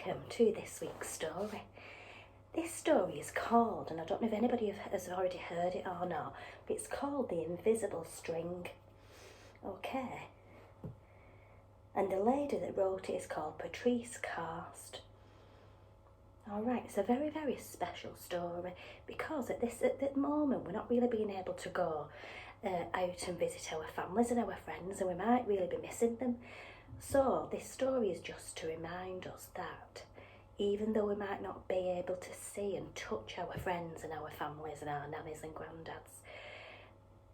welcome to this week's story. This story is called, and I don't know if anybody has already heard it or not, but it's called The Invisible String. Okay. And the lady that wrote it is called Patrice Karst. Alright, it's a very, very special story because at the moment we're not really being able to go out and visit our families and our friends, and we might really be missing them. So this story is just to remind us that even though we might not be able to see and touch our friends and our families and our nannies and granddads,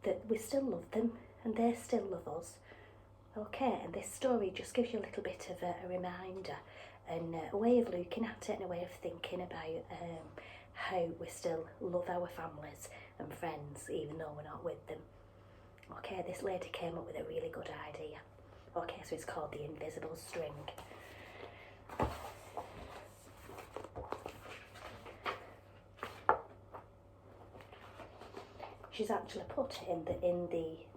that we still love them and they still love us. Okay, and this story just gives you a little bit of a reminder and a way of looking at it and a way of thinking about how we still love our families and friends even though we're not with them. Okay, this lady came up with a really good idea. Okay, so it's called The Invisible String. She's actually put in the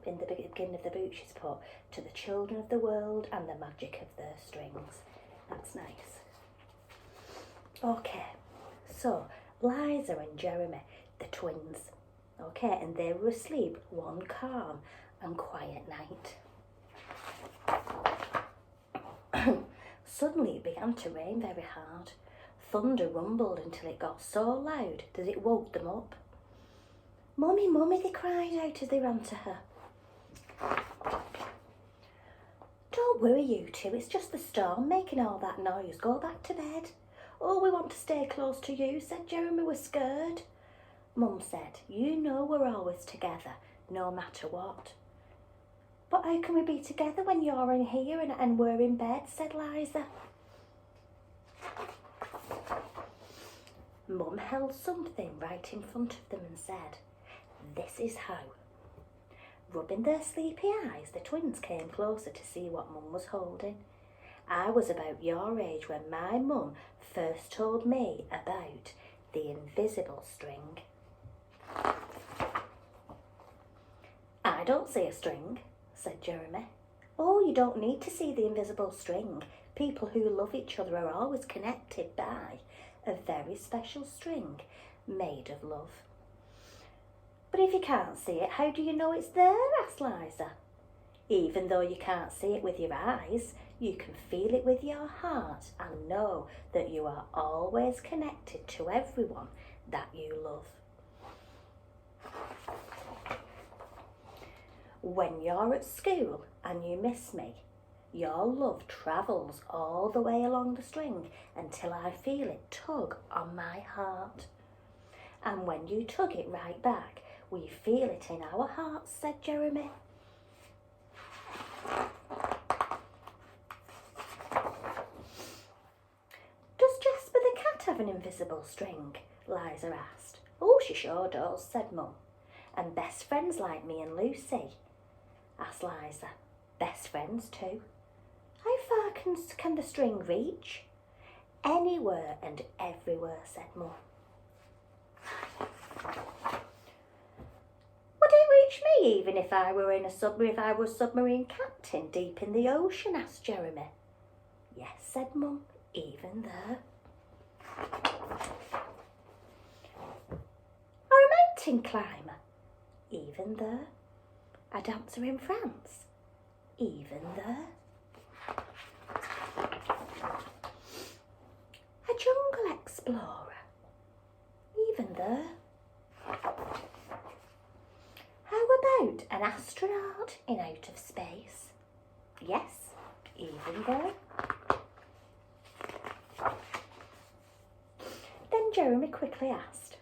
beginning of the book, she's put, to the children of the world and the magic of their strings. That's nice. Okay, so Liza and Jeremy, the twins, okay, and they were asleep one calm and quiet night. Suddenly it began to rain very hard. Thunder rumbled until it got so loud that it woke them up. "Mummy, Mummy," they cried out as they ran to her. "Don't worry, you two, it's just the storm making all that noise. Go back to bed." "Oh, we want to stay close to you," said Jeremy. "We're scared." Mum said, "You know we're always together, no matter what." "But how can we be together when you're in here and we're in bed?" said Liza. Mum held something right in front of them and said, "This is how." Rubbing their sleepy eyes, the twins came closer to see what Mum was holding. "I was about your age when my mum first told me about the invisible string." "I don't see a string," said Jeremy. "Oh, you don't need to see the invisible string. People who love each other are always connected by a very special string made of love." "But if you can't see it, how do you know it's there?" asked Liza. "Even though you can't see it with your eyes, you can feel it with your heart and know that you are always connected to everyone that you love. When you're at school and you miss me, your love travels all the way along the string until I feel it tug on my heart. And when you tug it right back, we feel it in our hearts," said Jeremy. "Does Jasper the cat have an invisible string?" Liza asked. "Oh, she sure does," said Mum. "And best friends like me and Lucy?" asked Liza. "Best friends too." "How far can the string reach?" "Anywhere and everywhere," said Mum. "Would it reach me even if I were a submarine captain deep in the ocean?" asked Jeremy. "Yes," said Mum, "even there." "Or a mountain climber?" "Even there." "A dancer in France?" "Even there." "A jungle explorer?" "Even there." "How about an astronaut in outer space?" "Yes, even there." Then Jeremy quickly asked,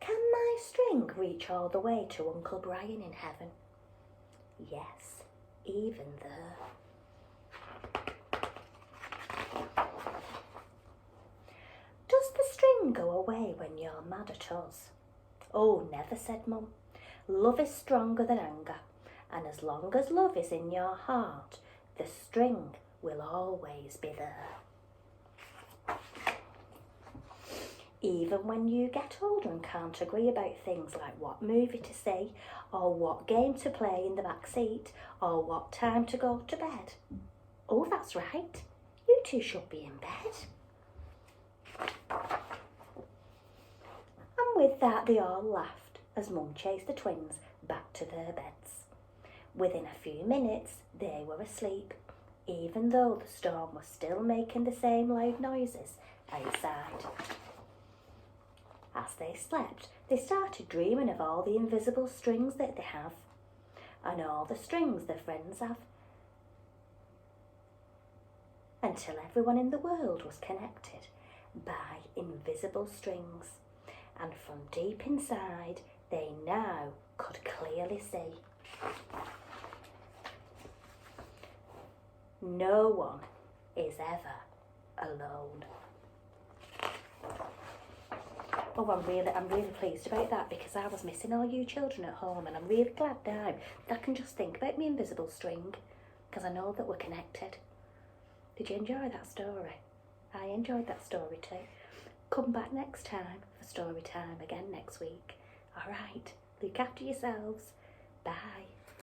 "Can my string reach all the way to Uncle Brian in heaven?" "Yes, even there." "Does the string go away when you're mad at us?" "Oh, never," said Mum. "Love is stronger than anger, and as long as love is in your heart, the string will always be there. Even when you get older and can't agree about things like what movie to see, or what game to play in the back seat, or what time to go to bed." "Oh, that's right. You two should be in bed. And with that they all laughed as Mum chased the twins back to their beds. Within a few minutes they were asleep, even though the storm was still making the same loud noises outside. As they slept, they started dreaming of all the invisible strings that they have, and all the strings their friends have, until everyone in the world was connected by invisible strings, and from deep inside they now could clearly see. No one is ever alone. Oh, I'm really pleased about that, because I was missing all you children at home, and I'm really glad now that I can just think about my invisible string, because I know that we're connected. Did you enjoy that story? I enjoyed that story too. Come back next time for story time again next week. All right, look after yourselves. Bye.